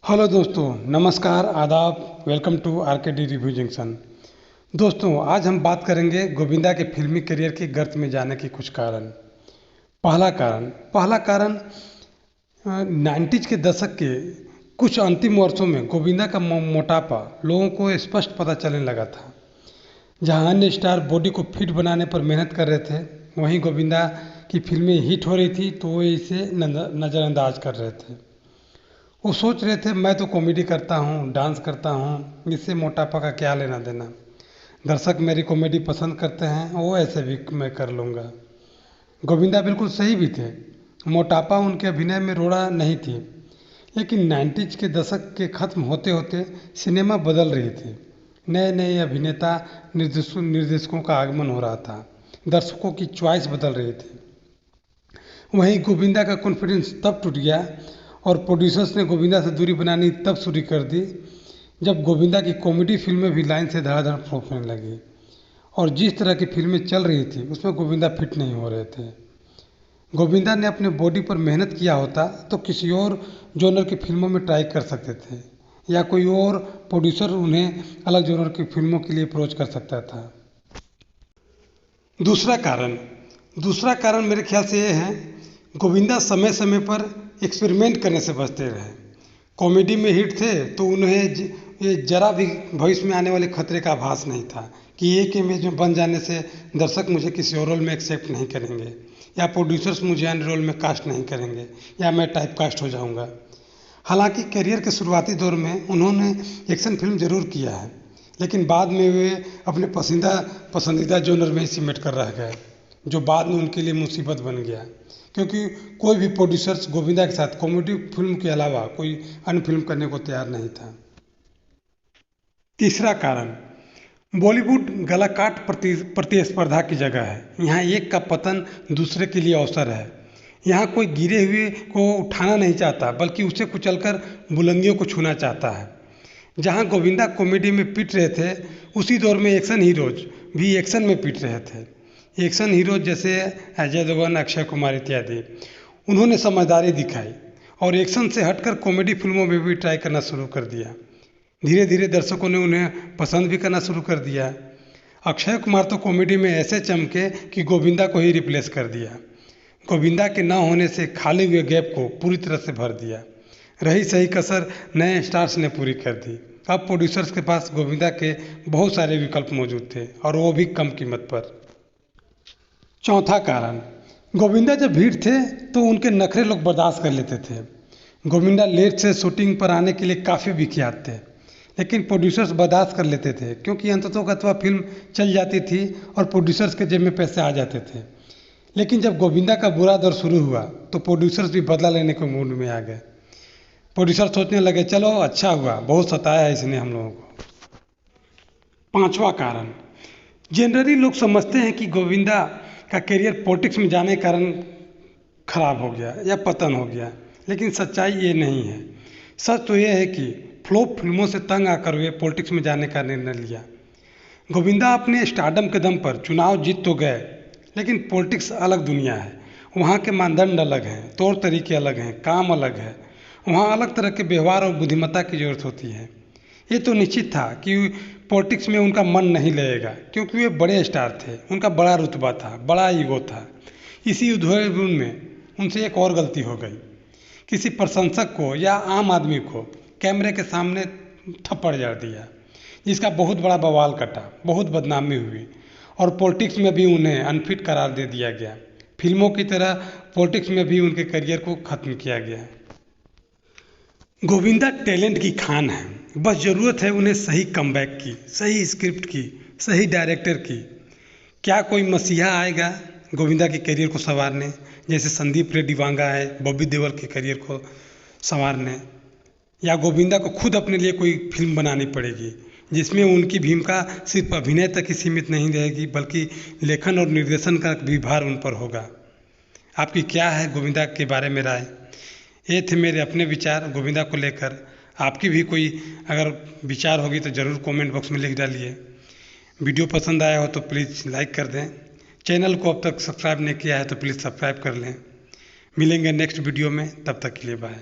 Hello दोस्तों, नमस्कार, आदाब, welcome to RKD review junction. दोस्तों, आज हम बात करेंगे गोविंदा के फिल्मी करियर के गर्त में जाने के कुछ कारण। पहला कारण 90s के दशक के कुछ अंतिम वर्षों में गोविंदा का मोटापा लोगों को स्पष्ट पता चलने लगा था। जहां अन्य स्टार बॉडी को फिट बनाने पर मेहनत कर रहे थे, वहीं गोविंदा की फिल्में हिट हो रही थी तो वो इसे नज़रअंदाज कर रहे थे। वो सोच रहे थे मैं तो कॉमेडी करता हूँ, डांस करता हूँ, इससे मोटापा का क्या लेना देना। दर्शक मेरी कॉमेडी पसंद करते हैं, वो ऐसे भी मैं कर लूँगा। गोविंदा बिल्कुल सही भी थे। मोटापा उनके अभिनय में रोड़ा नहीं थी, लेकिन 90s के दशक के ख़त्म होते होते सिनेमा बदल रही थी। नए नए अभिनेता निर्देशकों का आगमन हो रहा था, दर्शकों की चॉइस बदल रही थी। वहीं गोविंदा का कॉन्फिडेंस तब टूट गया और प्रोड्यूसर्स ने गोविंदा से दूरी बनानी तब शुरू कर दी जब गोविंदा की कॉमेडी फिल्में भी लाइन से धड़ाधड़ फ्लॉप होने लगी और जिस तरह की फिल्में चल रही थी उसमें गोविंदा फिट नहीं हो रहे थे। गोविंदा ने अपने बॉडी पर मेहनत किया होता तो किसी और जॉनर की फिल्मों में ट्राई कर सकते थे या कोई और प्रोड्यूसर उन्हें अलग जॉनर की फिल्मों के लिए अप्रोच कर सकता था। दूसरा कारण मेरे ख्याल से ये है, गोविंदा समय समय पर एक्सपेरिमेंट करने से बचते रहे। कॉमेडी में हिट थे तो उन्हें ये जरा भी भविष्य में आने वाले खतरे का आभास नहीं था कि एक इमेज में बन जाने से दर्शक मुझे किसी और रोल में एक्सेप्ट नहीं करेंगे या प्रोड्यूसर्स मुझे अन्य रोल में कास्ट नहीं करेंगे या मैं टाइप कास्ट हो जाऊंगा। हालांकि करियर के शुरुआती दौर में उन्होंने एक्शन फिल्म जरूर किया है, लेकिन बाद में वे अपने पसंदीदा जॉनर में ही सिमट कर रह गए, जो बाद में उनके लिए मुसीबत बन गया, क्योंकि कोई भी प्रोड्यूसर्स गोविंदा के साथ कॉमेडी फिल्म के अलावा कोई अन्य फिल्म करने को तैयार नहीं था। तीसरा कारण, बॉलीवुड गलाकाट प्रतिस्पर्धा की जगह है। यहाँ एक का पतन दूसरे के लिए अवसर है। यहाँ कोई गिरे हुए को उठाना नहीं चाहता, बल्कि उसे कुचलकर बुलंदियों को छूना चाहता है। जहाँ गोविंदा कॉमेडी में पिट रहे थे, उसी दौर में एक्शन हीरोज भी एक्शन में पिट रहे थे। एक्शन हीरो जैसे अजय देवगन, अक्षय कुमार इत्यादि, उन्होंने समझदारी दिखाई और एक्शन से हटकर कॉमेडी फिल्मों में भी ट्राई करना शुरू कर दिया। धीरे धीरे दर्शकों ने उन्हें पसंद भी करना शुरू कर दिया। अक्षय कुमार तो कॉमेडी में ऐसे चमके कि गोविंदा को ही रिप्लेस कर दिया। गोविंदा के न होने से खाली हुए गैप को पूरी तरह से भर दिया। रही सही कसर नए स्टार्स ने पूरी कर दी। अब प्रोड्यूसर्स के पास गोविंदा के बहुत सारे विकल्प मौजूद थे और वो भी कम कीमत पर। चौथा कारण, गोविंदा जब भीड़ थे तो उनके नखरे लोग बर्दाश्त कर लेते थे। गोविंदा लेट से शूटिंग पर आने के लिए काफ़ी विख्यात थे, लेकिन प्रोड्यूसर्स बर्दाश्त कर लेते थे क्योंकि अंततोगत्वा फिल्म चल जाती थी और प्रोड्यूसर्स के जेब में पैसे आ जाते थे। लेकिन जब गोविंदा का बुरा दौर शुरू हुआ तो प्रोड्यूसर्स भी बदला लेने के मूड में आ गए। प्रोड्यूसर सोचने लगे, चलो अच्छा हुआ, बहुत सताया इसने हम लोगों को। पांचवा कारण, जनरली लोग समझते हैं कि गोविंदा का करियर पॉलिटिक्स में जाने के कारण खराब हो गया या पतन हो गया, लेकिन सच्चाई ये नहीं है। सच तो ये है कि फ्लॉप फिल्मों से तंग आकर वे पॉलिटिक्स में जाने का निर्णय लिया। गोविंदा अपने स्टारडम के दम पर चुनाव जीत तो गए, लेकिन पॉलिटिक्स अलग दुनिया है। वहाँ के मानदंड अलग हैं, तौर तरीके अलग हैं, काम अलग है। वहाँ अलग तरह के व्यवहार और बुद्धिमत्ता की जरूरत होती है। ये तो निश्चित था कि पॉलिटिक्स में उनका मन नहीं लगेगा, क्योंकि वे बड़े स्टार थे, उनका बड़ा रुतबा था, बड़ा ईगो था। इसी उधेड़ में उनसे एक और गलती हो गई। किसी प्रशंसक को या आम आदमी को कैमरे के सामने थप्पड़ जड़ दिया, जिसका बहुत बड़ा बवाल कटा, बहुत बदनामी हुई और पॉलिटिक्स में भी उन्हें अनफिट करार दे दिया गया। फिल्मों की तरह पॉलिटिक्स में भी उनके करियर को खत्म किया गया। गोविंदा टैलेंट की खान है, बस ज़रूरत है उन्हें सही कमबैक की, सही स्क्रिप्ट की, सही डायरेक्टर की। क्या कोई मसीहा आएगा गोविंदा के करियर को संवारने, जैसे संदीप रेड्डी वांगा है बॉबी देओल के करियर को संवारने, या गोविंदा को खुद अपने लिए कोई फिल्म बनानी पड़ेगी जिसमें उनकी भूमिका सिर्फ अभिनय तक ही सीमित नहीं रहेगी, बल्कि लेखन और निर्देशन का भी भार उन पर होगा। आपकी क्या है गोविंदा के बारे में राय? ये थे मेरे अपने विचार गोविंदा को लेकर। आपकी भी कोई अगर विचार होगी तो ज़रूर कमेंट बॉक्स में लिख डालिए। वीडियो पसंद आया हो तो प्लीज़ लाइक कर दें। चैनल को अब तक सब्सक्राइब नहीं किया है तो प्लीज़ सब्सक्राइब कर लें। मिलेंगे नेक्स्ट वीडियो में, तब तक के लिए बाय।